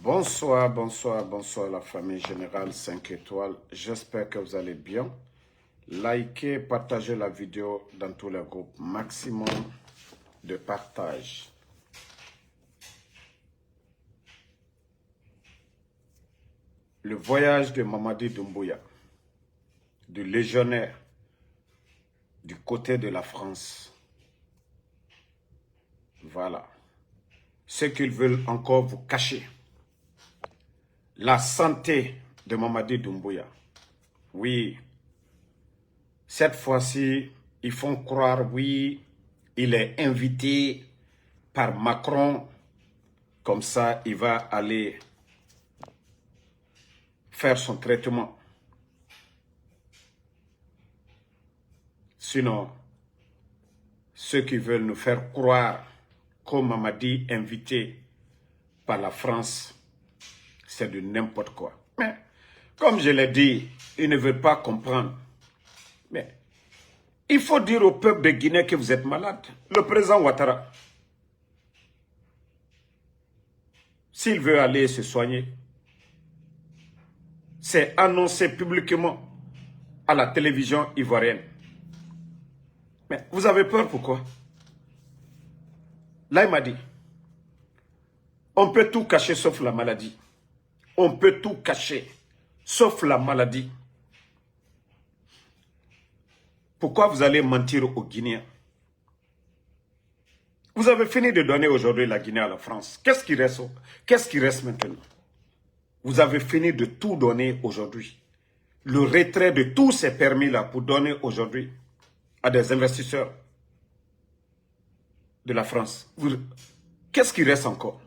Bonsoir, bonsoir, bonsoir la famille générale 5 étoiles. J'espère que vous allez bien. Likez, partagez la vidéo dans tous les groupes. Maximum de partage. Le voyage de Mamadi Doumbouya, du légionnaire du côté de la France. Voilà. Ce qu'ils veulent encore vous cacher. La santé de Mamadi Doumbouya. Oui. Cette fois-ci, ils font croire, oui, il est invité par Macron. Comme ça, il va aller faire son traitement. Sinon, ceux qui veulent nous faire croire que Mamadi est invité par la France, c'est de n'importe quoi. Mais, comme je l'ai dit, ils ne veulent pas comprendre. Mais, il faut dire au peuple de Guinée que vous êtes malade. Le président Ouattara, s'il veut aller se soigner, c'est annoncé publiquement à la télévision ivoirienne. Mais vous avez peur pourquoi? Là, il m'a dit, on peut tout cacher sauf la maladie. On peut tout cacher sauf la maladie. Pourquoi vous allez mentir aux Guinéens? Vous avez fini de donner aujourd'hui la Guinée à la France. Qu'est-ce qui reste? Qu'est-ce qui reste maintenant? Vous avez fini de tout donner aujourd'hui. Le retrait de tous ces permis-là pour donner aujourd'hui à des investisseurs de la France. Qu'est-ce qui reste encore?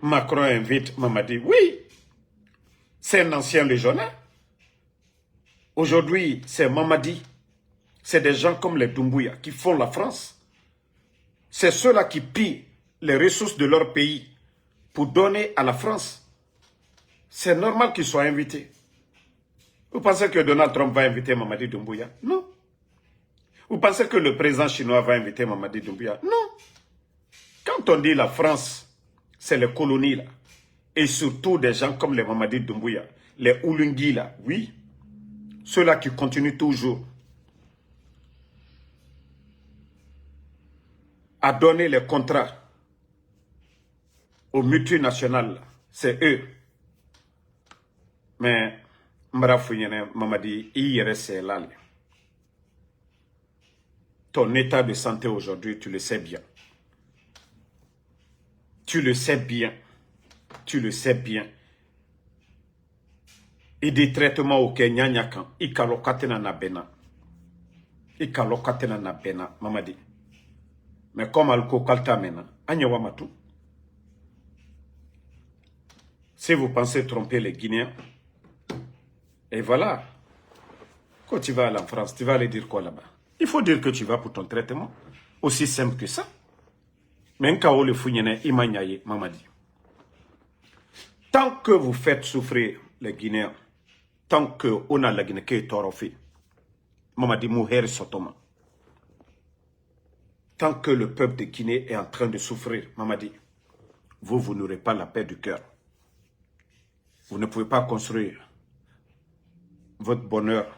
Macron invite Mamadi. Oui, c'est un ancien légionnaire. Aujourd'hui, c'est Mamadi. C'est des gens comme les Doumbouya qui font la France. C'est ceux-là qui pillent les ressources de leur pays pour donner à la France. C'est normal qu'ils soient invités. Vous pensez que Donald Trump va inviter Mamadi Doumbouya? Non. Vous pensez que le président chinois va inviter Mamadi Doumbouya? Non. Quand on dit la France, c'est les colonies là. Et surtout des gens comme les Mamadi Doumbouya, les Oulungui là, oui. Ceux-là qui continuent toujours à donner les contrats aux multinationales, c'est eux. Mais Marafouyene Mamadi, hier c'est là. Ton état de santé aujourd'hui, tu le sais bien. Tu le sais bien. Tu le sais bien. Et des traitements au Kenya, il kalokatena na bena. Il kalokatena na bena, Mamadi. Mais comme alko kalta mena, anyawamatu. Si vous pensez tromper les Guinéens, et voilà, quand tu vas aller en France, tu vas aller dire quoi là-bas? Il faut dire que tu vas pour ton traitement. Aussi simple que ça. Mais un cas où le fouillene, imanyaye, Mamadi. Tant que vous faites souffrir les Guinéens, tant que on a la Guinée qui est torofée, Mamadi Mouher Sotoma. Tant que le peuple de Guinée est en train de souffrir, Mamadi, vous n'aurez pas la paix du cœur. Vous ne pouvez pas construire votre bonheur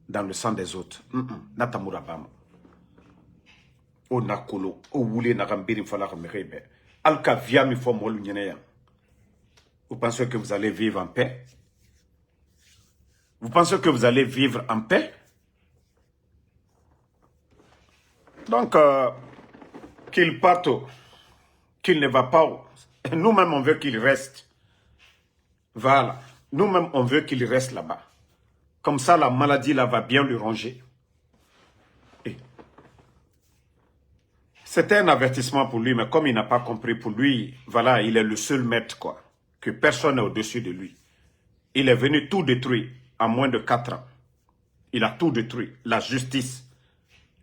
dans le sang des autres. Natamura bama. O nakolo, o wule nakambiri fala kamerebe. Alka via mi fo molu nyeneya. Vous pensez que vous allez vivre en paix? Vous pensez que vous allez vivre en paix? Donc, qu'il parte, qu'il ne va pas. Nous-mêmes, on veut qu'il reste. Voilà. Nous-mêmes, on veut qu'il reste là-bas. Comme ça, la maladie là va bien lui ranger. C'était un avertissement pour lui, mais comme il n'a pas compris, pour lui, voilà, il est le seul maître, quoi. Que personne n'est au-dessus de lui. Il est venu tout détruire en moins de 4 ans. Il a tout détruit. La justice.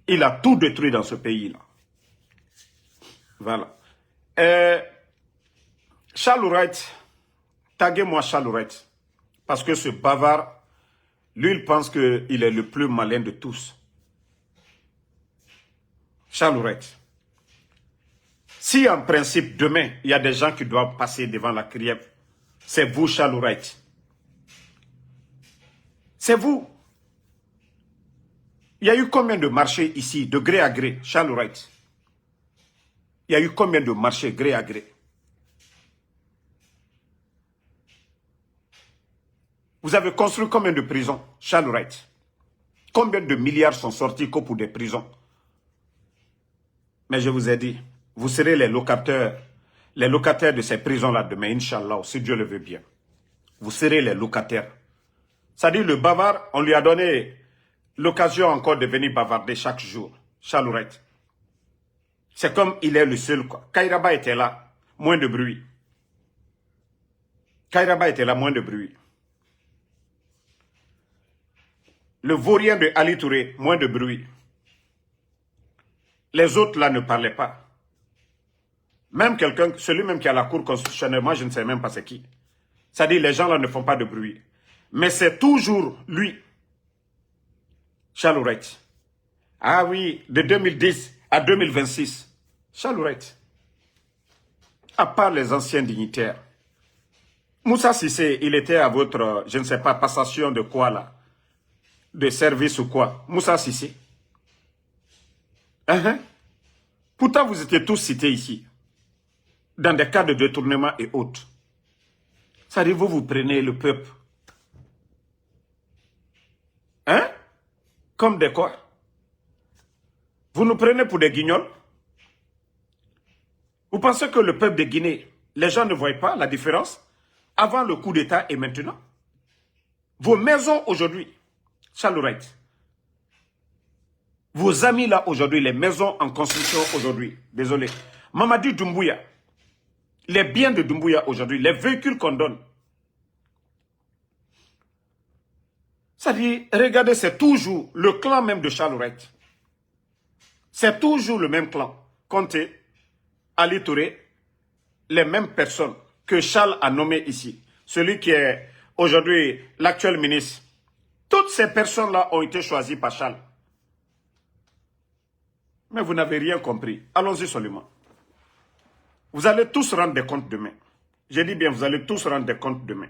Il a tout détruit dans ce pays-là. Voilà. Charles Wright, taguez-moi Charles Wright. Parce que ce bavard, lui, il pense qu'il est le plus malin de tous. Charles Wright. Si en principe, demain, il y a des gens qui doivent passer devant la CRIEF, c'est vous, Charles Wright. C'est vous. Il y a eu combien de marchés ici, de gré à gré, Charles Wright? Il y a eu combien de marchés gré à gré? Vous avez construit combien de prisons, Charles Wright? Combien de milliards sont sortis que pour des prisons? Mais je vous ai dit, vous serez les locataires de ces prisons-là demain, Inch'Allah, si Dieu le veut bien. Vous serez les locataires. C'est-à-dire le bavard, on lui a donné l'occasion encore de venir bavarder chaque jour. Charles Wright. C'est comme il est le seul, quoi. Kairaba était là, moins de bruit. Kairaba était là, moins de bruit. Le vaurien de Ali Touré, moins de bruit. Les autres là ne parlaient pas. Même quelqu'un, celui-même qui a la cour constitutionnelle, moi je ne sais même pas c'est qui. C'est-à-dire les gens là ne font pas de bruit. Mais c'est toujours lui, Charles Wright. Ah oui, de 2010 à 2026, Charles Wright. À part les anciens dignitaires. Moussa Sissé, il était à votre, je ne sais pas, passation de quoi là? De service ou quoi? Moussa Sissé. Pourtant, vous étiez tous cités ici. Dans des cas de détournement et autres. C'est-à-dire, vous prenez le peuple. Comme des quoi? Vous nous prenez pour des guignols? Vous pensez que le peuple de Guinée, les gens ne voient pas la différence avant le coup d'État et maintenant? Vos maisons aujourd'hui, Charles Wright, vos amis là aujourd'hui, les maisons en construction aujourd'hui, désolé, Mamadi Doumbouya, les biens de Doumbouya aujourd'hui, les véhicules qu'on donne. C'est-à-dire, regardez, c'est toujours le clan même de Charles Wright. C'est toujours le même clan. Conté, Ali Touré, les mêmes personnes que Charles a nommées ici. Celui qui est aujourd'hui l'actuel ministre. Toutes ces personnes-là ont été choisies par Charles. Mais vous n'avez rien compris. Allons-y seulement. Vous allez tous rendre des comptes demain. J'ai dit bien, vous allez tous rendre des comptes demain.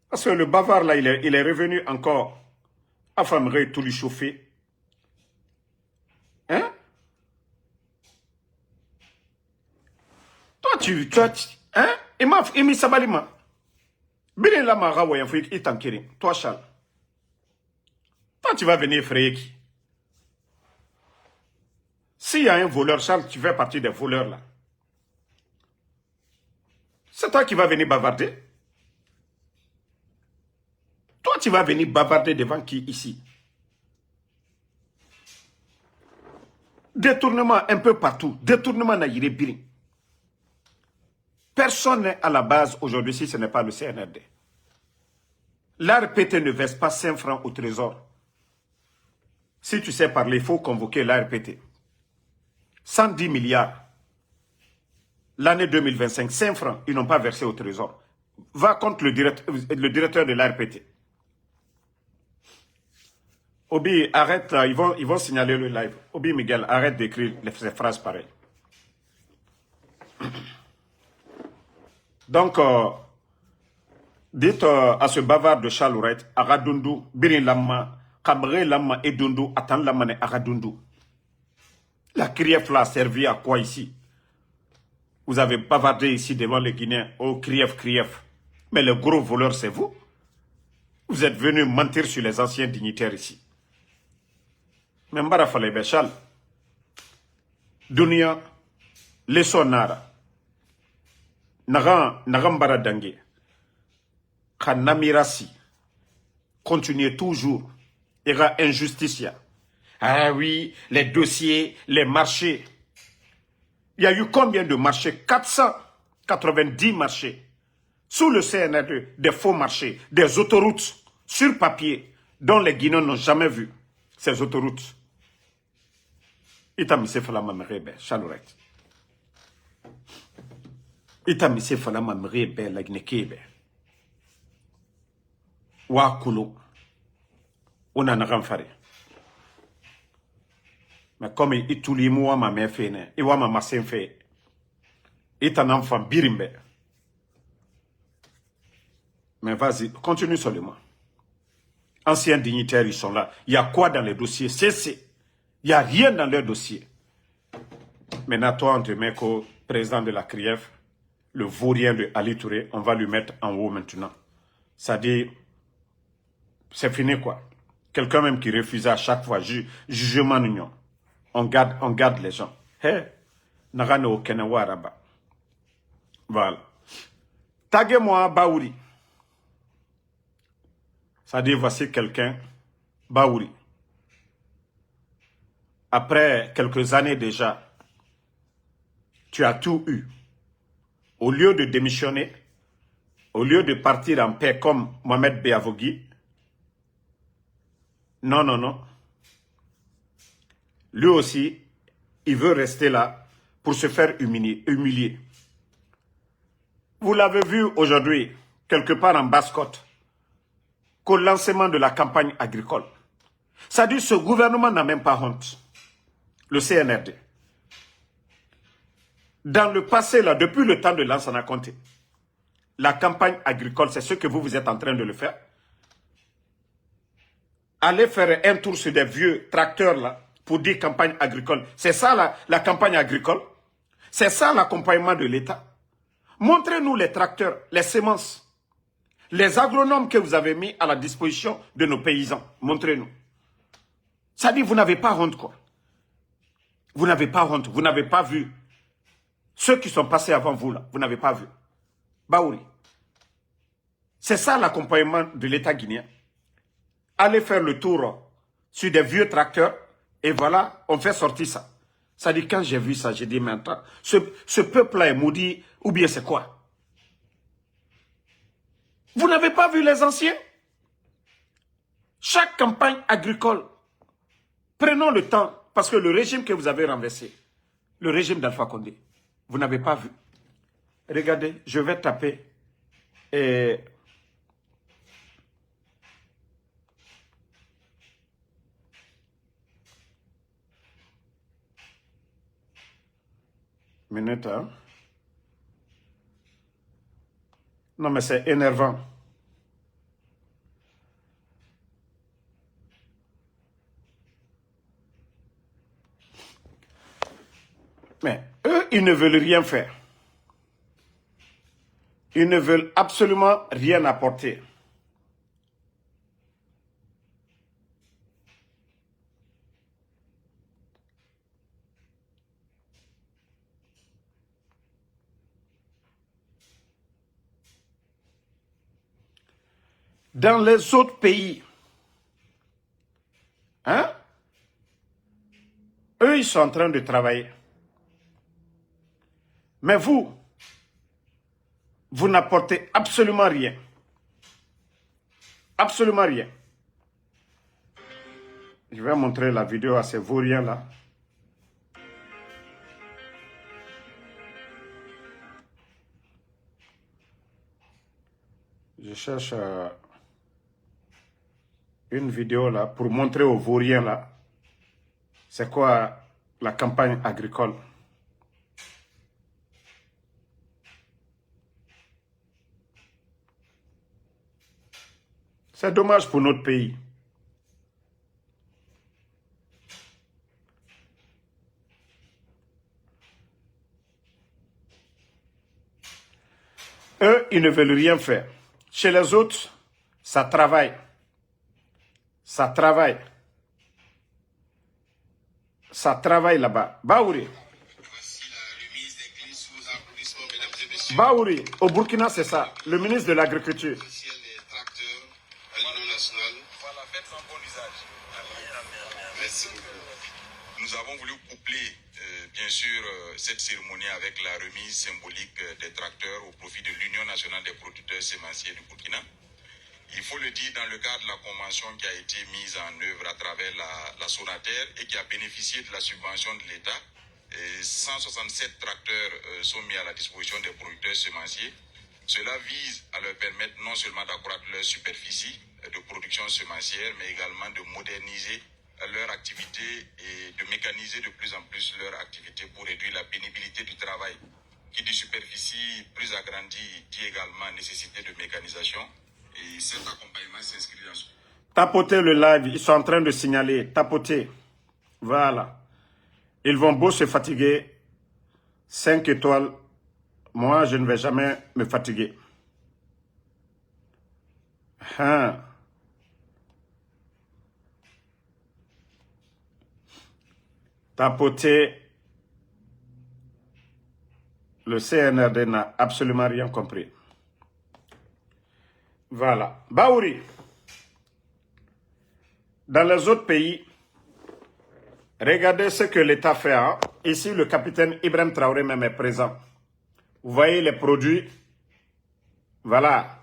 Parce que le bavard là, il est revenu encore à Famré tout lui chauffer. Toi, tu il m'a sabalima. Bien là, ma rawa, il t'en kiri. Toi, Charles. Toi, tu vas venir effrayer qui? S'il y a un voleur, Charles, tu fais partie des voleurs là. C'est toi qui vas venir bavarder. Toi, tu vas venir bavarder devant qui ici? Détournement un peu partout. Détournement naïre birin. Personne n'est à la base aujourd'hui si ce n'est pas le CNRD. L'ARPT ne verse pas 5 francs au trésor. Si tu sais parler, il faut convoquer l'ARPT. 110 milliards. L'année 2025, 5 francs, ils n'ont pas versé au trésor. Va contre le directeur de l'ARPT. Obi, arrête, ils vont signaler le live. Obi Miguel, arrête d'écrire ces phrases pareilles. Donc, dites à ce bavard de Charles Wright, Aradundu, Birin Lama, Kabre Lama et Dundu, Atan Lamane Aradundu. La CRIEF l'a servi à quoi ici? Vous avez bavardé ici devant les Guinéens. Oh, CRIEF. Mais le gros voleur, c'est vous. Vous êtes venu mentir sur les anciens dignitaires ici. Mais Mbara Falebe Béchal, Dunia, Lesonara, Nagambara Dangue, Kanamirasi, continuez toujours. Il y aura injustice. Ah oui, les dossiers, les marchés. Il y a eu combien de marchés? 490 marchés. Sous le CNRD, des faux marchés, des autoroutes sur papier, dont les Guinéens n'ont jamais vu ces autoroutes. Itamise falama mrebe, Chalouret. Itamise falama mrebe, lagnekebe. Wakulu. On en a renfaré. Mais comme il tout le monde ma mère fait, il voit ma masse fait, il est un enfant birimbe. Mais vas-y, continue seulement. Anciens dignitaires, ils sont là. Il y a quoi dans les dossiers? C'est. Il n'y a rien dans leur dossier. Maintenant, toi, on te met qu'au président de la CRIEF, le vaurien de Ali Touré, on va lui mettre en haut maintenant. C'est-à-dire, c'est fini quoi. Quelqu'un même qui refusait à chaque fois, jugement d'union. On garde les gens. Hé, Nagane au Kenewa Araba. Voilà. Taguez-moi Baouri. C'est-à-dire, voici quelqu'un, Baouri. Après quelques années déjà, tu as tout eu. Au lieu de démissionner, au lieu de partir en paix comme Mohamed Beavogui, non, non, non. Lui aussi, il veut rester là pour se faire humilier. Vous l'avez vu aujourd'hui, quelque part en Basse-Côte, qu'au lancement de la campagne agricole. Ça dit, ce gouvernement n'a même pas honte. Le CNRD. Dans le passé, là, depuis le temps de Lansana Conté, la campagne agricole, c'est ce que vous êtes en train de le faire. Allez faire un tour sur des vieux tracteurs, là, pour dire campagne agricole. C'est ça, la campagne agricole. C'est ça, l'accompagnement de l'État. Montrez-nous les tracteurs, les semences, les agronomes que vous avez mis à la disposition de nos paysans. Montrez-nous. Ça dit, vous n'avez pas honte, quoi. Vous n'avez pas honte. Vous n'avez pas vu. Ceux qui sont passés avant vous, là, vous n'avez pas vu. Baouri. C'est ça l'accompagnement de l'État guinéen. Allez faire le tour sur des vieux tracteurs et voilà, on fait sortir ça. Ça dit, quand j'ai vu ça, j'ai dit, maintenant, ce peuple-là est maudit ou bien c'est quoi? Vous n'avez pas vu les anciens? Chaque campagne agricole, prenons le temps, parce que le régime que vous avez renversé, le régime d'Alpha Condé, vous n'avez pas vu. Regardez, je vais taper et... Minute, hein? Non, mais c'est énervant. Mais eux, ils ne veulent rien faire. Ils ne veulent absolument rien apporter. Dans les autres pays, hein, eux, ils sont en train de travailler. Mais vous n'apportez absolument rien. Absolument rien. Je vais montrer la vidéo à ces vauriens-là. Je cherche une vidéo là pour montrer aux vauriens là c'est quoi la campagne agricole. C'est dommage pour notre pays. Eux, ils ne veulent rien faire. Chez les autres, ça travaille. Ça travaille. Ça travaille là-bas. Baouri. Baouri, au Burkina, c'est ça. Le ministre de l'Agriculture. Nous avons voulu coupler, bien sûr, cette cérémonie avec la remise symbolique des tracteurs au profit de l'Union nationale des producteurs sémenciers du Burkina. Il faut le dire, dans le cadre de la convention qui a été mise en œuvre à travers la Sonater et qui a bénéficié de la subvention de l'État, 167 tracteurs sont mis à la disposition des producteurs semenciers. Cela vise à leur permettre non seulement d'accroître leur superficie de production semencière, mais également de moderniser leur activité et de mécaniser de plus en plus leur activité pour réduire la pénibilité du travail. Qui dit superficie plus agrandie dit également nécessité de mécanisation. Et cet accompagnement s'inscrit dans ce... Tapotez le live, ils sont en train de signaler. Tapotez. Voilà. Ils vont beau se fatiguer. 5 étoiles. Moi, je ne vais jamais me fatiguer. Hein. Tapotez. Le CNRD n'a absolument rien compris. Voilà. Baouri. Dans les autres pays, regardez ce que l'État fait. Hein. Ici, le capitaine Ibrahim Traoré même est présent. Vous voyez les produits. Voilà.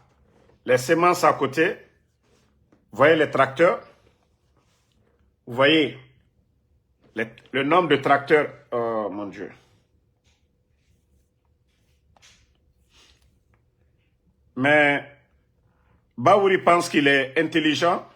Les semences à côté. Vous voyez les tracteurs. Vous voyez le nombre de tracteurs. Oh mon Dieu. Mais Baouri pense qu'il est intelligent.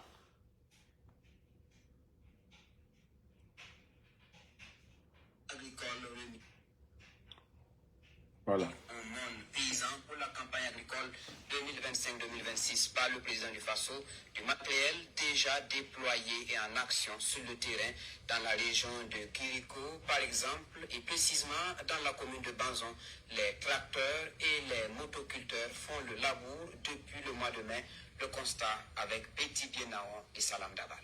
Voilà. Un monde paysan pour la campagne agricole 2025-2026 par le président du FASO, du matériel déjà déployé et en action sur le terrain dans la région de Kiriko, par exemple, et précisément dans la commune de Banzon. Les tracteurs et les motoculteurs font le labour depuis le mois de mai. Le constat avec Petit Bienaon et Salam Dabal.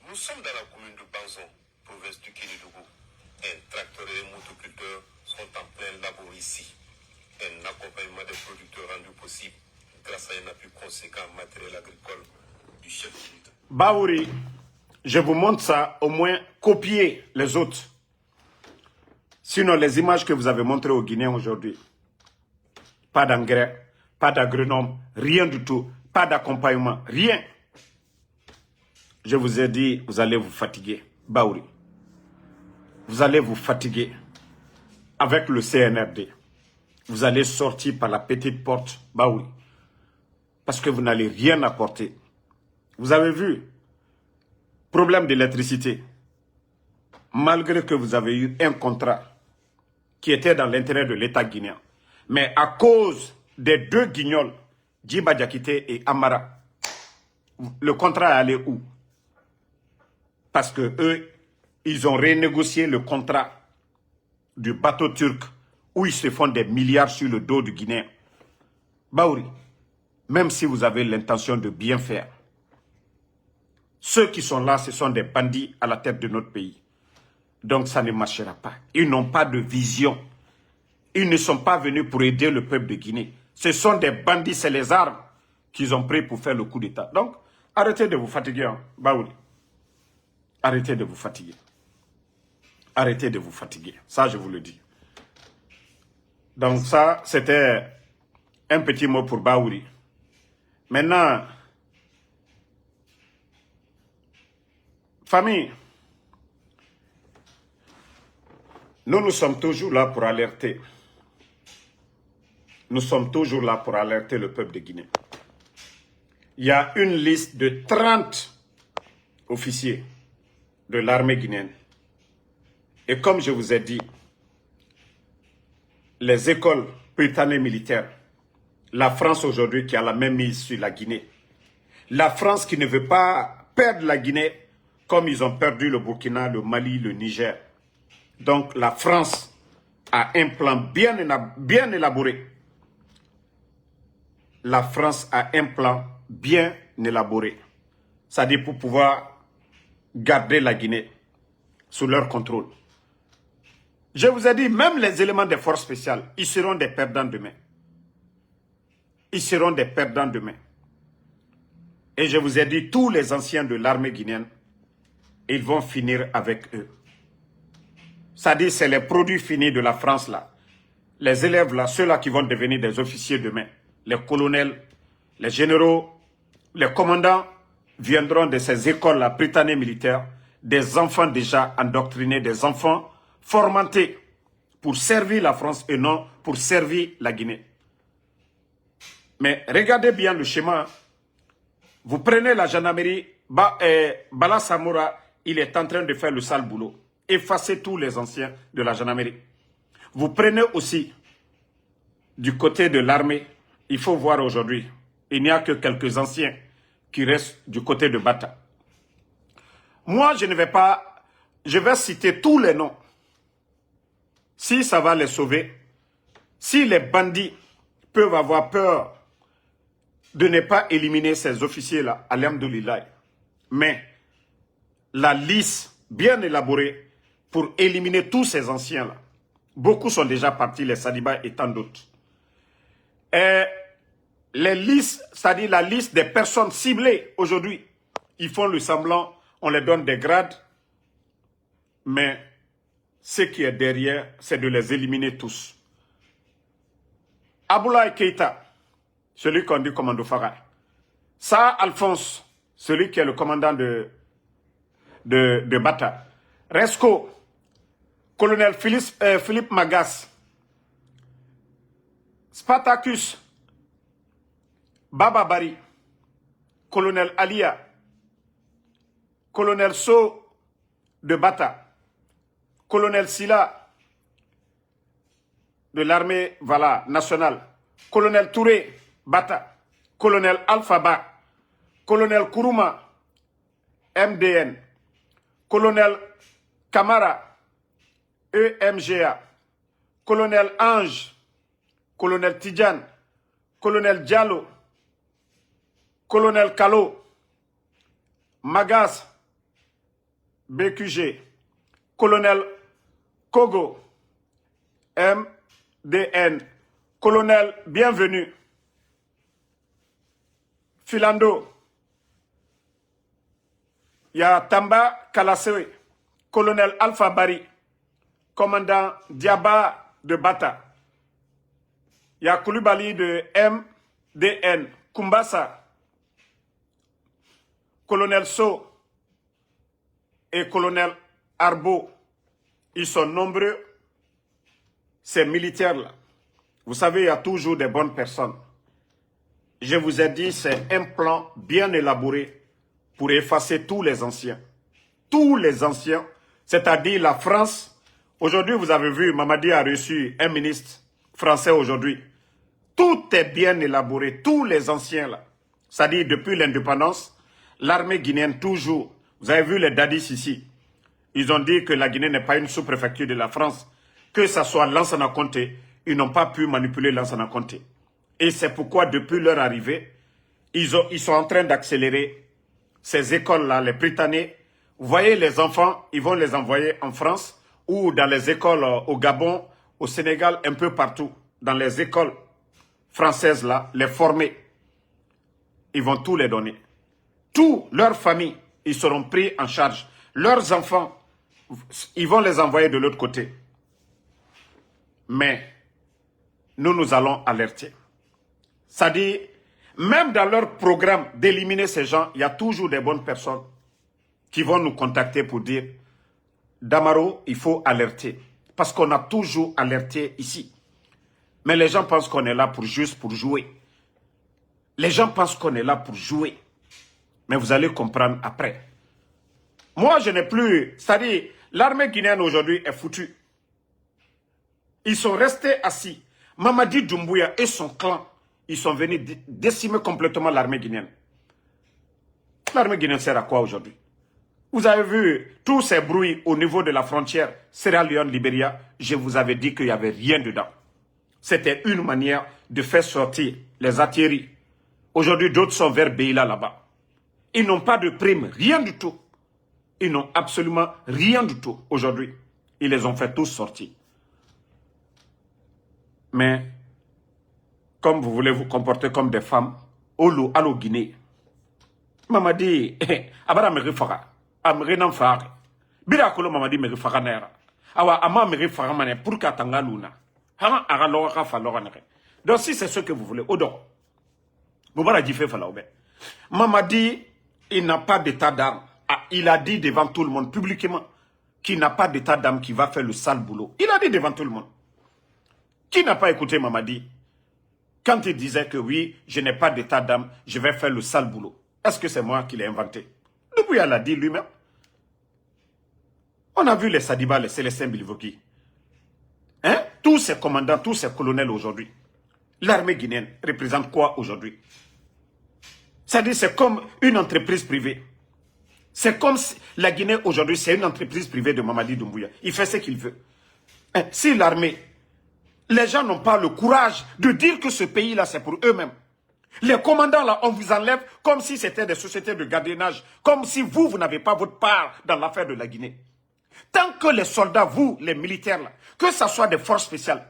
Nous sommes dans la commune de Banzon, province du Kénidougou. Un tracteur et un motoculteur sont en plein labour ici. Un accompagnement des producteurs rendu possible grâce à un appui conséquent en matériel agricole du chef de l'État. Baouri, je vous montre ça, au moins copier les autres. Sinon, les images que vous avez montrées aux Guinéens aujourd'hui, pas d'engrais, pas d'agronome, rien du tout, pas d'accompagnement, rien. Je vous ai dit, vous allez vous fatiguer, Baouri. Vous allez vous fatiguer avec le CNRD. Vous allez sortir par la petite porte, Baouri. Parce que vous n'allez rien apporter. Vous avez vu, problème d'électricité. Malgré que vous avez eu un contrat qui était dans l'intérêt de l'État guinéen. Mais à cause des deux guignols, Djiba Diakité et Amara, le contrat est allé où? Parce que eux, ils ont renégocié le contrat du bateau turc où ils se font des milliards sur le dos du Guinéen. Baouri, même si vous avez l'intention de bien faire, ceux qui sont là, ce sont des bandits à la tête de notre pays. Donc ça ne marchera pas. Ils n'ont pas de vision. Ils ne sont pas venus pour aider le peuple de Guinée. Ce sont des bandits, c'est les armes qu'ils ont pris pour faire le coup d'État. Donc, arrêtez de vous fatiguer, hein, Baouri. Arrêtez de vous fatiguer. Arrêtez de vous fatiguer. Ça, je vous le dis. Donc ça, c'était un petit mot pour Baouri. Maintenant, famille, nous sommes toujours là pour alerter. Nous sommes toujours là pour alerter le peuple de Guinée. Il y a une liste de 30 officiers de l'armée guinéenne. Et comme je vous ai dit, les écoles britanniques militaires, la France aujourd'hui qui a la même mise sur la Guinée, la France qui ne veut pas perdre la Guinée comme ils ont perdu le Burkina, le Mali, le Niger. Donc la France a un plan bien élaboré. La France a un plan bien élaboré. C'est-à-dire pour pouvoir garder la Guinée sous leur contrôle. Je vous ai dit, même les éléments des forces spéciales, ils seront des perdants demain. Ils seront des perdants demain. Et je vous ai dit, tous les anciens de l'armée guinéenne, ils vont finir avec eux. C'est-à-dire, c'est les produits finis de la France là. Les élèves là, ceux-là qui vont devenir des officiers demain, les colonels, les généraux, les commandants viendront de ces écoles-là, britanniques militaires, des enfants déjà endoctrinés, des enfants formatés pour servir la France et non pour servir la Guinée. Mais regardez bien le schéma. Vous prenez la gendarmerie Bala Samoura, il est en train de faire le sale boulot. Effacer tous les anciens de la gendarmerie. Vous prenez aussi du côté de l'armée, il faut voir aujourd'hui, il n'y a que quelques anciens qui restent du côté de Bata. Moi, je ne vais pas, je vais citer tous les noms. Si ça va les sauver, si les bandits peuvent avoir peur de ne pas éliminer ces officiers-là, alhamdoulilah. Mais la liste bien élaborée pour éliminer tous ces anciens-là, beaucoup sont déjà partis, les Sadiba et tant d'autres. Et les listes, c'est-à-dire la liste des personnes ciblées aujourd'hui, ils font le semblant, on les donne des grades, mais ce qui est derrière, c'est de les éliminer tous. Aboulaye Keïta, celui qu'on dit commando Farah. Sa Alphonse, celui qui est le commandant de Bata. Resco, colonel Philippe Magas. Spartacus, Baba Bari, colonel Alia, colonel So de Bata, colonel Silla de l'armée nationale, colonel Touré Bata, colonel Alphaba, colonel Kourouma, MDN, colonel Kamara, EMGA, colonel Ange, colonel Tidjan, colonel Diallo, colonel Kalo, Magas, BQG, colonel Kogo, MDN, colonel Bienvenu, Filando, il y a Tamba Kalasewe, colonel Alpha Bari, commandant Diaba de Bata, il y a Koulibaly de MDN, Kumbasa, colonel So et colonel Arbo. Ils sont nombreux, ces militaires-là. Vous savez, il y a toujours des bonnes personnes. Je vous ai dit, c'est un plan bien élaboré pour effacer tous les anciens. Tous les anciens, c'est-à-dire la France. Aujourd'hui, vous avez vu, Mamadi a reçu un ministre français aujourd'hui. Tout est bien élaboré, tous les anciens là. C'est-à-dire depuis l'indépendance, l'armée guinéenne toujours. Vous avez vu les dadis ici. Ils ont dit que la Guinée n'est pas une sous-préfecture de la France. Que ce soit Lansana Conté, ils n'ont pas pu manipuler Lansana Conté. Et c'est pourquoi depuis leur arrivée, ils sont en train d'accélérer ces écoles-là, les Britanniques. Vous voyez les enfants, ils vont les envoyer en France ou dans les écoles au Gabon, au Sénégal, un peu partout. Dans les écoles françaises là, les former. Ils vont tout les donner. Tous leurs familles, ils seront pris en charge. Leurs enfants, ils vont les envoyer de l'autre côté. Mais nous allons alerter. C'est-à-dire, même dans leur programme d'éliminer ces gens, il y a toujours des bonnes personnes qui vont nous contacter pour dire Damaro, il faut alerter. Parce qu'on a toujours alerté ici. Mais les gens pensent qu'on est là juste pour jouer. Les gens pensent qu'on est là pour jouer. Mais vous allez comprendre après. Moi, je n'ai plus... C'est-à-dire, l'armée guinéenne aujourd'hui est foutue. Ils sont restés assis. Mamadi Doumbouya et son clan, ils sont venus décimer complètement l'armée guinéenne. L'armée guinéenne sert à quoi aujourd'hui? Vous avez vu tous ces bruits au niveau de la frontière Sierra Leone-Libéria. Je vous avais dit qu'il n'y avait rien dedans. C'était une manière de faire sortir les artilleries. Aujourd'hui, d'autres sont vers Beila là-bas. Ils n'ont pas de prime, rien du tout. Ils n'ont absolument rien du tout aujourd'hui. Ils les ont fait tous sortir. Mais, comme vous voulez vous comporter comme des femmes, allo Guinée. Mamadi, abara meri faga, ameri nan faga. Bira kolo mamadi meri faga nera. Awa ama meri faga mané pour katanga luna. Hanga aga loga ka fa loga nere. Donc si c'est ce que vous voulez, odo. Boubara djifé fa laoube. Mamadi, il n'a pas d'état d'arme. Ah, il a dit devant tout le monde, publiquement, qu'il n'a pas d'état d'âme qui va faire le sale boulot. Il a dit devant tout le monde. Qui n'a pas écouté Mamadi quand il disait que oui, je n'ai pas d'état d'âme, je vais faire le sale boulot? Est-ce que c'est moi qui l'ai inventé? Doumbouya l'a dit lui-même. On a vu les Sadiba, les Célestins Bilivoki. Hein? Tous ces commandants, tous ces colonels aujourd'hui. L'armée guinéenne représente quoi aujourd'hui? C'est-à-dire c'est comme une entreprise privée. C'est comme si la Guinée aujourd'hui, c'est une entreprise privée de Mamadi Doumbouya. Il fait ce qu'il veut. Hein? Si l'armée, les gens n'ont pas le courage de dire que ce pays-là, c'est pour eux-mêmes. Les commandants, là, on vous enlève comme si c'était des sociétés de gardiennage. Comme si vous n'avez pas votre part dans l'affaire de la Guinée. Tant que les soldats, vous, les militaires, là, que ce soit des forces spéciales,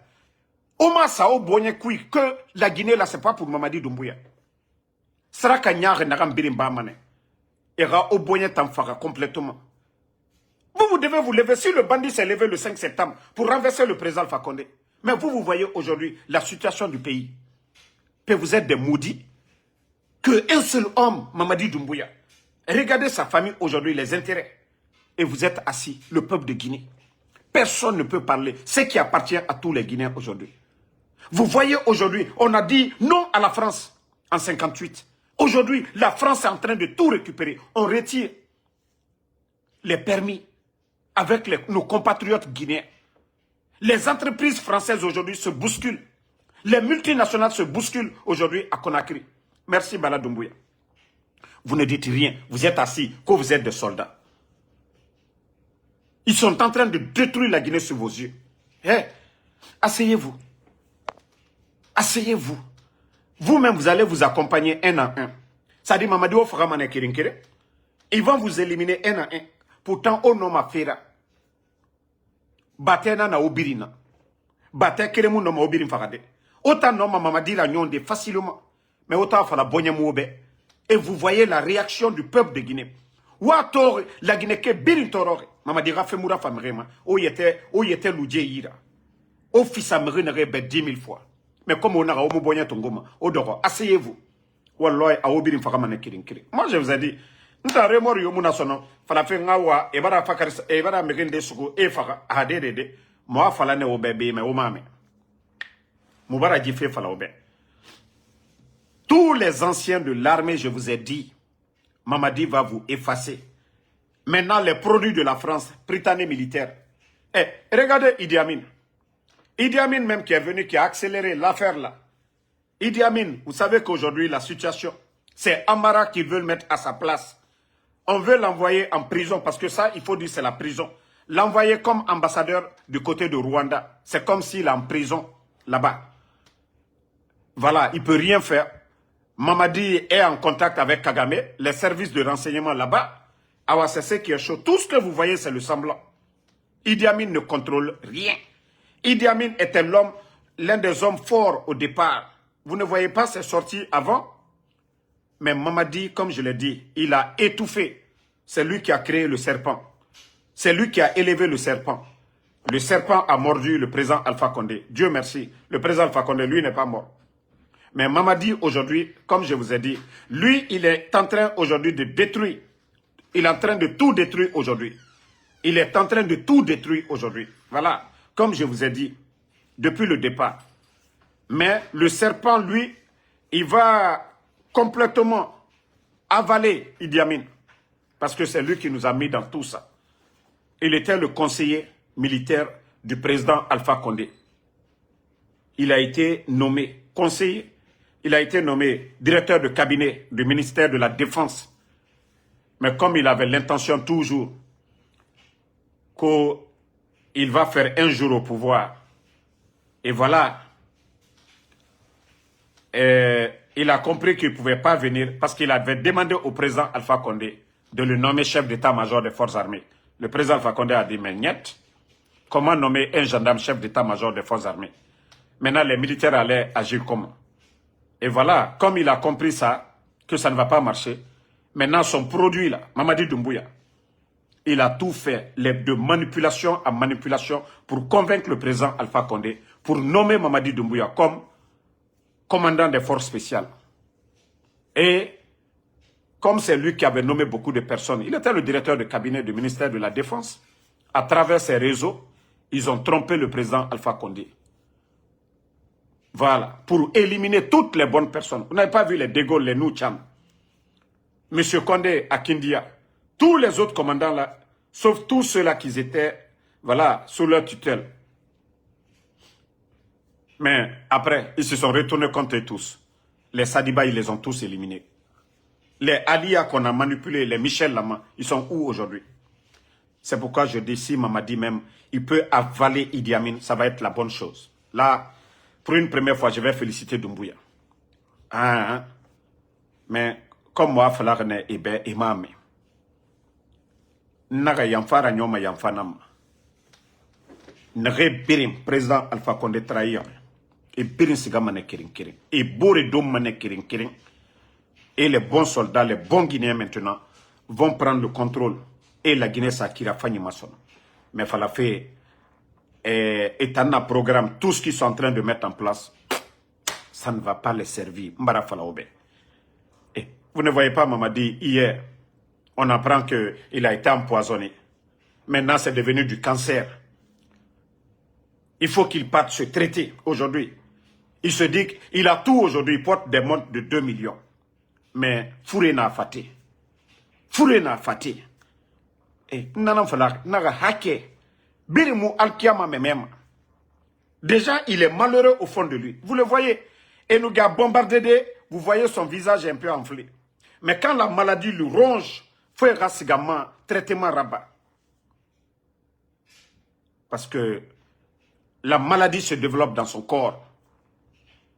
Oma Sao Bonye Koui, que la Guinée, là, c'est pas pour Mamadi Doumbouya. Saraka Nyare Nagam Birimba Mane. Ira Obonye Tamfara complètement. Vous devez vous lever. Si le bandit s'est levé le 5 septembre pour renverser le président Alpha Condé, mais vous voyez aujourd'hui la situation du pays. Que vous êtes des maudits. Qu'un seul homme, Mamadi Doumbouya, regardez sa famille aujourd'hui, les intérêts. Et vous êtes assis, le peuple de Guinée. Personne ne peut parler. Ce qui appartient à tous les Guinéens aujourd'hui. Vous voyez aujourd'hui, on a dit non à la France en 58. Aujourd'hui, la France est en train de tout récupérer. On retire les permis avec nos compatriotes guinéens. Les entreprises françaises aujourd'hui se bousculent. Les multinationales se bousculent aujourd'hui à Conakry. Merci Bala Doumbouya. Vous ne dites rien. Vous êtes assis, que vous êtes des soldats. Ils sont en train de détruire la Guinée sous vos yeux. Hey, asseyez-vous. Asseyez-vous. Vous-même, vous allez vous accompagner un à un. Ça dit, Mamadi Oframane Kirinkere. Ils vont vous éliminer un à un. Pourtant, au nom ma fera. Batena na obirina. Batena keremu no ma obirin farade. Autant non, Mamadi la nyonde facilement. Mais autant fala bonye moube. Et vous voyez la réaction du peuple de Guinée. Ouator, la Guinée ke birin torore. Mamadi Rafemoura Famrema. O yete loudje ira. O fils amere n'aurait 10 000 fois. Mais comme on a au Moubonia Tongoma, au Doro, asseyez-vous. Walloy a obirin faramane kirinkiri. Moi je vous ai dit, nous avons remords yomuna sono, falafengawa, ebara fakaris, ebara megende suko, efara, adede, moi falane au bébé, mais au mame. Moubara Djifé fala au bébé. Tous les anciens de l'armée, je vous ai dit, Mamadi va vous effacer. Maintenant, les produits de la France, Britannique militaire. Eh, regardez Idi Amin. Idi Amin même qui est venu, qui a accéléré l'affaire là. Idi Amin, vous savez qu'aujourd'hui la situation, c'est Amara qui veut le mettre à sa place. On veut l'envoyer en prison parce que ça, il faut dire c'est la prison. L'envoyer comme ambassadeur du côté de Rwanda. C'est comme s'il est en prison là-bas. Voilà, il ne peut rien faire. Mamadi est en contact avec Kagame, les services de renseignement là-bas. Alors c'est ce qui est chaud. Tout ce que vous voyez, c'est le semblant. Idi Amin ne contrôle rien. Idi Amin était l'un des hommes forts au départ. Vous ne voyez pas ses sorties avant? Mais Mamadi, comme je l'ai dit, il a étouffé. C'est lui qui a créé le serpent. C'est lui qui a élevé le serpent. Le serpent a mordu le président Alpha Condé. Dieu merci. Le président Alpha Condé, lui, n'est pas mort. Mais Mamadi, aujourd'hui, comme je vous ai dit, lui, il est en train aujourd'hui de détruire. Il est en train de tout détruire aujourd'hui. Il est en train de tout détruire aujourd'hui. Voilà. Comme je vous ai dit, depuis le départ. Mais le serpent, lui, il va complètement avaler Idi Amin. Parce que c'est lui qui nous a mis dans tout ça. Il était le conseiller militaire du président Alpha Condé. Il a été nommé conseiller. Il a été nommé directeur de cabinet du ministère de la Défense. Mais comme il avait l'intention toujours qu'il va faire un jour au pouvoir, et voilà, il a compris qu'il ne pouvait pas venir parce qu'il avait demandé au président Alpha Condé de le nommer chef d'état-major des forces armées. Le président Alpha Condé a dit, mais niet, comment nommer un gendarme chef d'état-major des forces armées? Maintenant, les militaires allaient agir comment? Et voilà, comme il a compris ça, que ça ne va pas marcher, maintenant son produit là, Mamadi Doumbouya, il a tout fait, de manipulation à manipulation, pour convaincre le président Alpha Condé, pour nommer Mamadi Doumbouya comme commandant des forces spéciales. Et comme c'est lui qui avait nommé beaucoup de personnes, il était le directeur de cabinet du ministère de la Défense. À travers ces réseaux, ils ont trompé le président Alpha Condé. Voilà, pour éliminer toutes les bonnes personnes. Vous n'avez pas vu les De Gaulle, les Noucham. Monsieur Condé à Kindia, Tous les autres commandants là, sauf tous ceux-là qui étaient, voilà, sous leur tutelle. Mais après, ils se sont retournés contre eux tous. Les Sadiba, ils les ont tous éliminés. Les Alia qu'on a manipulés, les Michel Lama, ils sont où aujourd'hui? C'est pourquoi je dis, si Mamadi même, il peut avaler Idi Amin, ça va être la bonne chose. Là, pour une première fois, je vais féliciter Doumbouya. Hein? Mais, comme moi, Falarne Ebe Imame. Naga Yamfara Nyoma Yamfanam. Nere Birim, président Alpha Condé trahir. Et Birim Sigamane Kirin Kirin. Et Bore Domane Kirin Kirin. Et les bons soldats, les bons Guinéens maintenant, vont prendre le contrôle. Et la Guinée s'acquira Fanny Masson. Mais il fallait faire un programme, tout ce qu'ils sont en train de mettre en place, ça ne va pas les servir. Mbara Falaoube. Et vous ne voyez pas, Mamadi, hier, on apprend qu'il a été empoisonné. Maintenant, c'est devenu du cancer. Il faut qu'il parte se traiter aujourd'hui. Il se dit qu'il a tout aujourd'hui, il porte des montres de 2 millions. Mais Fouré n'a faté. Fouré n'a faté. Et Nanan Falak, Naga Hake, Birimu Alkiama même. Déjà, il est malheureux au fond de lui. Vous le voyez. Et nous a bombardé, vous voyez son visage un peu enflé. Mais quand la maladie lui ronge, faut un rassigamment, traitement rabat. Parce que la maladie se développe dans son corps.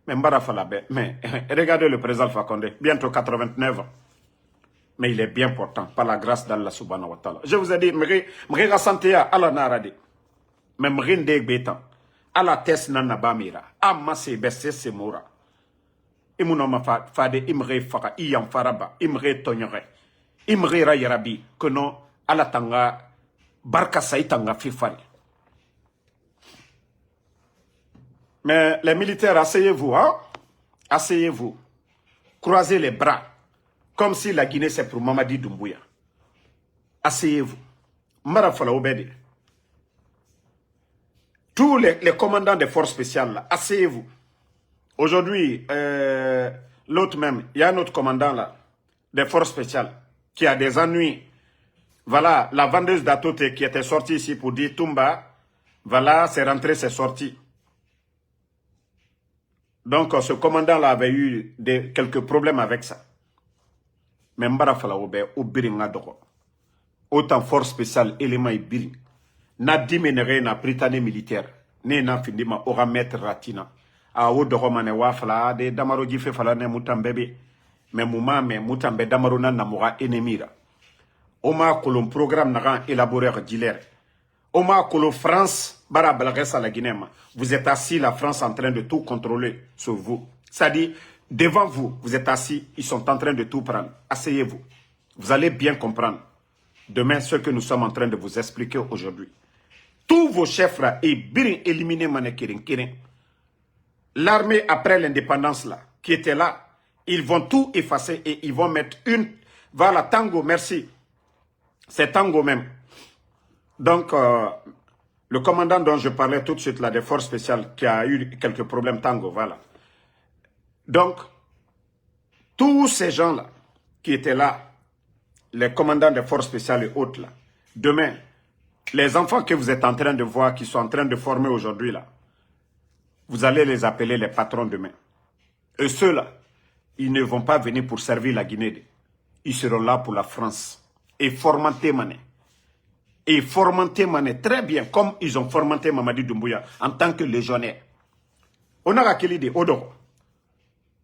Mais Mbara Falabé, mais regardez le président Alpha Condé, bientôt 89 ans. Mais il est bien portant, par la grâce d'Allah subhanahu wa ta'ala. Je vous ai dit, m'rega santé à Allah naradi. Mais m'rinde bétan. Allah tes nana bamira. Amma se besse se moura. Imunoma fade imre faka iyam faraba. Imre tonyore. Imre rayarabi. Que non, Allah tanga barka saitanga fifari. Mais les militaires, asseyez-vous, hein? Asseyez-vous. Croisez les bras. Comme si la Guinée c'est pour Mamadi Doumbouya. Asseyez-vous. Marafala Obedi. Tous les commandants des forces spéciales, là, asseyez-vous. Aujourd'hui, l'autre même, il y a un autre commandant là, des forces spéciales, qui a des ennuis. Voilà, la vendeuse d'Atote qui était sortie ici pour dire Toumba, voilà, c'est rentré, c'est sorti. Donc, ce commandant-là avait eu quelques problèmes avec ça. Mais Mbara Falaoube, au Biringa Doro. Autant force spéciale, élément et Biring. Na dimenere na Britannique militaire. Ne na findima aura maître ratina. A o Doro mane wafala, de Damaro Jife fala ne mutambebe. Mais moumame, mutambe Damaro na namura enemira. Oma kolon programme naran élaboré dealer. Oma kolon France, bara balagès à la Guinée. Vous êtes assis, la France en train de tout contrôler sur vous. C'est-à-dire, devant vous, vous êtes assis, ils sont en train de tout prendre. Asseyez-vous. Vous allez bien comprendre. Demain, ce que nous sommes en train de vous expliquer aujourd'hui. Tous vos chefs là, et bien éliminés, l'armée après l'indépendance là, qui était là, ils vont tout effacer et ils vont mettre une. Voilà, Tango, merci. C'est Tango même. Donc, le commandant dont je parlais tout de suite là, des forces spéciales, qui a eu quelques problèmes, Tango, voilà. Donc, tous ces gens-là qui étaient là, les commandants des forces spéciales et autres là, demain, les enfants que vous êtes en train de voir, qui sont en train de former aujourd'hui là, vous allez les appeler les patrons demain. Et ceux-là, ils ne vont pas venir pour servir la Guinée. Ils seront là pour la France. Et formanter Mané. Et formanter Mané très bien, comme ils ont formanté Mamadi Doumbouya en tant que légionnaire. On a quelle idée, Odoro.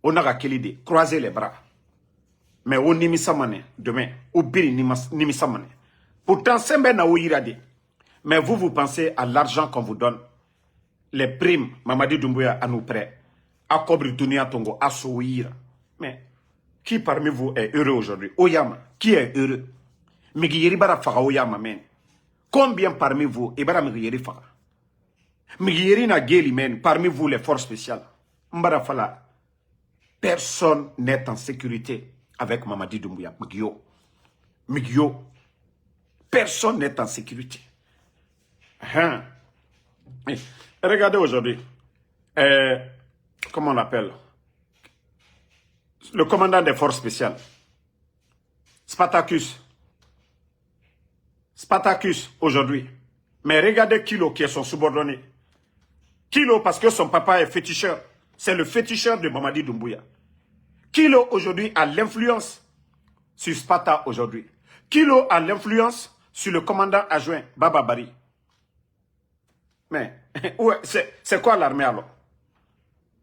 On a quelle idée, croiser les bras. Mais on nimisa Mané demain, ou biri nimisa Mané. Pourtant, c'est bien iradi. Mais vous pensez à l'argent qu'on vous donne. Les primes, Mamadi Doumbouya à nous prêts. À Kobri Dunia Tongo, à Souira. Mais, qui parmi vous est heureux aujourd'hui? Oyama, qui est heureux? Migiri bara faga Oyama, men. Combien parmi vous, Ibara Migiri faga? Migiri na geli, men, parmi vous, les forces spéciales. Mbara fala. Personne n'est en sécurité avec Mamadi Doumbouya. Migyo. Personne n'est en sécurité. Hein? Regardez aujourd'hui. Comment on l'appelle? Le commandant des forces spéciales. Spartacus. Spartacus, aujourd'hui. Mais regardez Kilo qui est son subordonné. Kilo, parce que son papa est féticheur. C'est le féticheur de Mamadi Doumbouya. Kilo, aujourd'hui, a l'influence sur Sparta, aujourd'hui. Kilo a l'influence sur le commandant adjoint, Baba Bari. Mais, ouais, c'est quoi l'armée alors?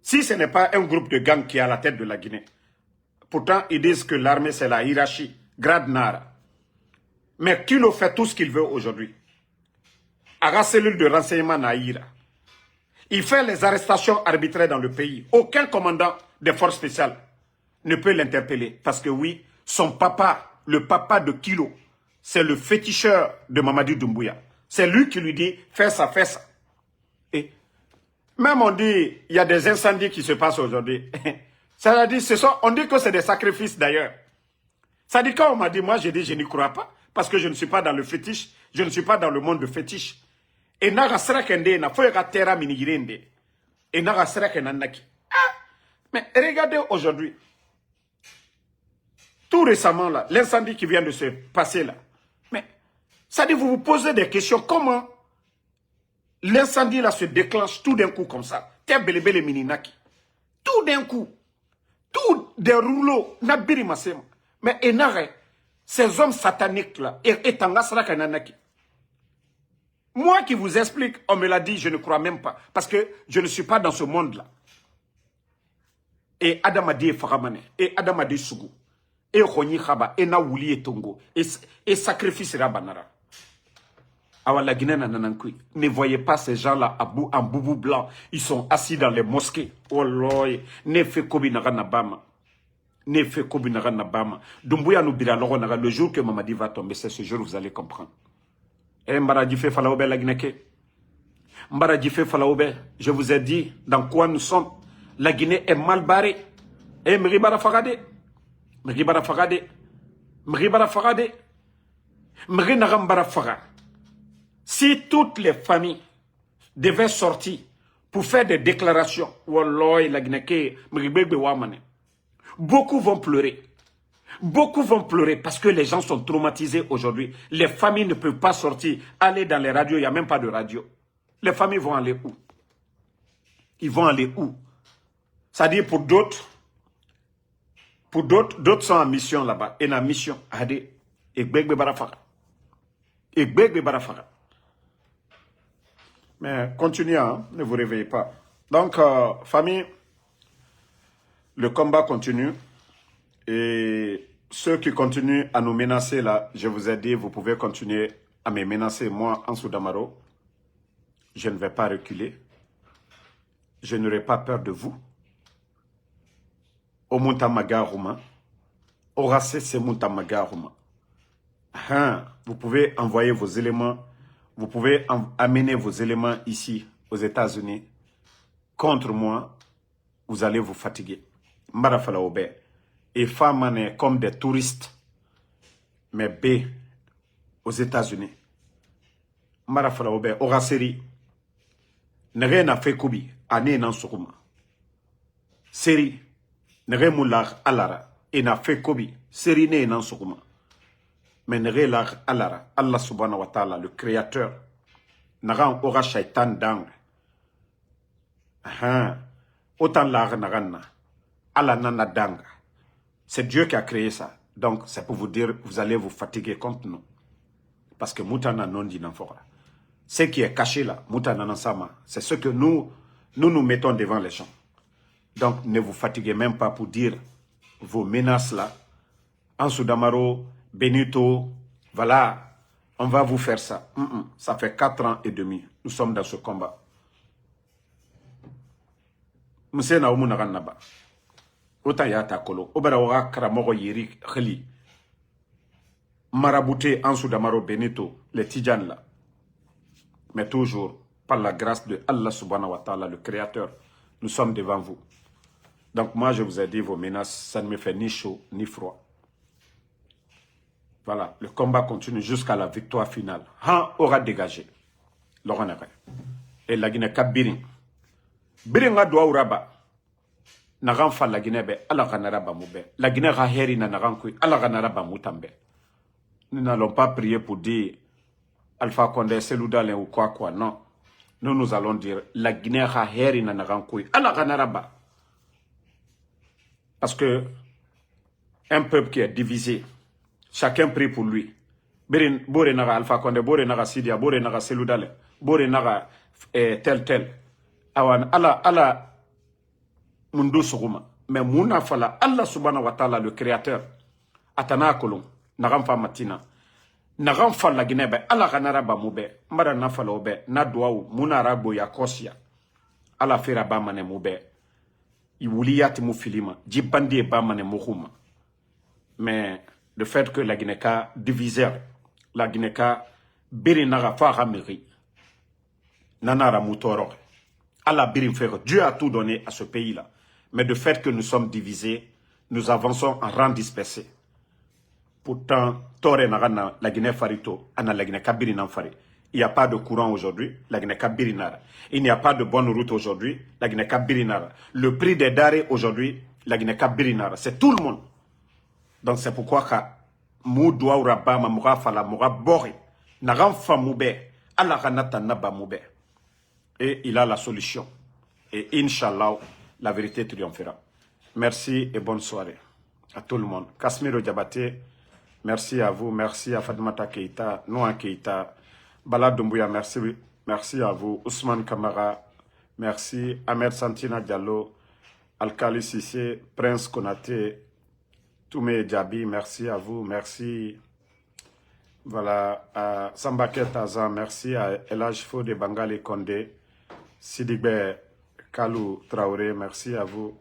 Si ce n'est pas un groupe de gangs qui est à la tête de la Guinée. Pourtant, ils disent que l'armée, c'est la hiérarchie, grade Nara. Mais Kilo fait tout ce qu'il veut aujourd'hui. À la cellule de renseignement Naïra. Il fait les arrestations arbitraires dans le pays. Aucun commandant des forces spéciales ne peut l'interpeller. Parce que oui, son papa, le papa de Kilo, c'est le féticheur de Mamadi Doumbouya. C'est lui qui lui dit, fais ça, fais ça. Et même on dit, il y a des incendies qui se passent aujourd'hui. Ça veut dire, on dit que c'est des sacrifices d'ailleurs. Ça dit quand on m'a dit, moi j'ai dit, je n'y crois pas. Parce que je ne suis pas dans le fétiche. Je ne suis pas dans le monde de fétiche. Et naga srakende na foyega terra minigirende. Et naga srakende naki. Mais regardez aujourd'hui. Tout récemment là, l'incendie qui vient de se passer là. Mais ça dit vous vous posez des questions. Comment l'incendie là se déclenche tout d'un coup comme ça? Tebelebele mininaki. Tout d'un coup. Tout des rouleaux. Nabiri masema. Mais enare. Ces hommes sataniques là. Et tanga srakende naki. Moi qui vous explique, on me l'a dit, je ne crois même pas. Parce que je ne suis pas dans ce monde-là. Et Adamadi Faramane, et Adamadi Sougou, et Roni Khaba, et Naouli et Tongo, et sacrifice Rabanara. Alors la Guinée nananankui. Ne voyez pas ces gens-là en boubou blanc. Ils sont assis dans les mosquées. Oh loy, ne fait kobi naranabama. Ne fait kobi naranabama. Doumbouya nous bira le jour que Mamadi va tomber, c'est ce jour vous allez comprendre. Et Mbaradjifé Falaoube la Guinée. Mbaradjifé Falaoube, je vous ai dit dans quoi nous sommes. La Guinée est mal barrée. Et Mribara Fagade. Mribara Fagade. Mribara Fagade. Mrinagambara Faga. Si toutes les familles devaient sortir pour faire des déclarations, Walloy, la Guinée, Mribebe Wamane, beaucoup vont pleurer. Beaucoup vont pleurer parce que les gens sont traumatisés aujourd'hui. Les familles ne peuvent pas sortir, aller dans les radios, il n'y a même pas de radio. Les familles vont aller où? Ils vont aller où? C'est-à-dire pour d'autres, d'autres sont en mission là-bas. Et la mission, Adé, Egbegbe Barafara. Egbegbe Barafara. Mais continuez, hein, ne vous réveillez pas. Donc, famille, le combat continue. Et ceux qui continuent à nous menacer là, je vous ai dit, vous pouvez continuer à me menacer. Moi, Ansou Damaro, je ne vais pas reculer. Je n'aurai pas peur de vous. Au Muntamagaruma, au Rassé, c'est Muntamagaruma. Vous pouvez envoyer vos éléments, vous pouvez amener vos éléments ici, aux États-Unis, contre moi, vous allez vous fatiguer. Marafala Obe. Et femmes comme des touristes, mais B, aux États-Unis. Marafala Obe, Oraseri, Nere na Fekubi, Ane nan Sukuma. Seri, Nere Moular Alara, et na Fekubi, Seri ne nan Sukuma. Mais Nere lar Alara, Allah subhanahu wa ta'ala, le créateur, Naran Ora Shaitan Dang. Autant lar Narana, Allah Nana Danga. C'est Dieu qui a créé ça. Donc, c'est pour vous dire, vous allez vous fatiguer contre nous. Parce que Moutana non dit n'enfora. Ce qui est caché là, Moutana Nansama, c'est ce que nous mettons devant les gens. Donc, ne vous fatiguez même pas pour dire vos menaces là. Ansou Damaro, Benito, voilà, on va vous faire ça. Ça fait 4 ans et demi. Nous sommes dans ce combat. Moussé Naoumou Naranaba. Autant yata kolo, obera karamogo yiri khali. Marabouté Ansou Damaro Benito, les Tidjan là. Mais toujours, par la grâce de Allah subhanahu wa ta'ala, le créateur, nous sommes devant vous. Donc moi je vous ai dit, vos menaces, ça ne me fait ni chaud, ni froid. Voilà, le combat continue jusqu'à la victoire finale. Han aura dégagé. Et la Guinée Kabirin. Biringa doa uraba. Nagan fa la Guinée be ala ganara ba moube. La Guinée raheri na nagan kui ala ganara ba moutambe. Nous n'allons pas prier pour dire Alpha Condé, Cellou Dalein ou quoi, non. Nous allons dire, la Guinée a heri na narankoui. Allah ganaraba. Parce que un peuple qui est divisé, chacun prie pour lui. Bore naga Alpha Condé, bore naga Sidia, bore naga Cellou Dalein, bore naga tel. Awan, Allah mundu suguma. Mais mouna fala, Allah subhanahu wa ta'ala, le créateur, atana kolon, nagam fa matina. Nagam fa la Guinée, Allah ganaraba moube, mara na fala obe, na douaou, mouna rabo ya kosia. Allah fera ba mane moube. Iwuliyati mu filima, jibandi ba mane moukuma. Mais le fait que la Guinée ka divisé, la Guinée ka biri naga fa ramiri, nanara moutoro. Allah birim faire, Dieu a tout donné à ce pays-là. Mais de fait que nous sommes divisés, nous avançons en rang dispersé. Pourtant, Tore Narana, la Guinée Farito, Anna la Guinée Kabiri Namfari. Il n'y a pas de courant aujourd'hui, la Guinée Kabiri Nara. Il n'y a pas de bonne route aujourd'hui, la Guinée Kabiri Nara. Le prix des darés aujourd'hui, la Guinée Kabiri Nara. C'est tout le monde. Donc c'est pourquoi que Moudoua Urabama Moura Fala Moura Bori, Naram Famoube, Allah Ranata Naba Moube. Et il a la solution. Et Inch'Allah, la vérité triomphera. Merci et bonne soirée à tout le monde. Kasmiro Diabaté, merci à vous. Merci à Fatoumata Keita, Noa Keita, Bala Doumbouya, merci à vous. Ousmane Kamara, merci. Ahmed Santina Diallo, Alkali Sissé, Prince Konaté, Toumé Djabi, merci à vous. Merci. Voilà, à Sambaké Tazan, merci à Elage Fode Bangali Kondé, Sidigbe Kalou Traoré, merci à vous.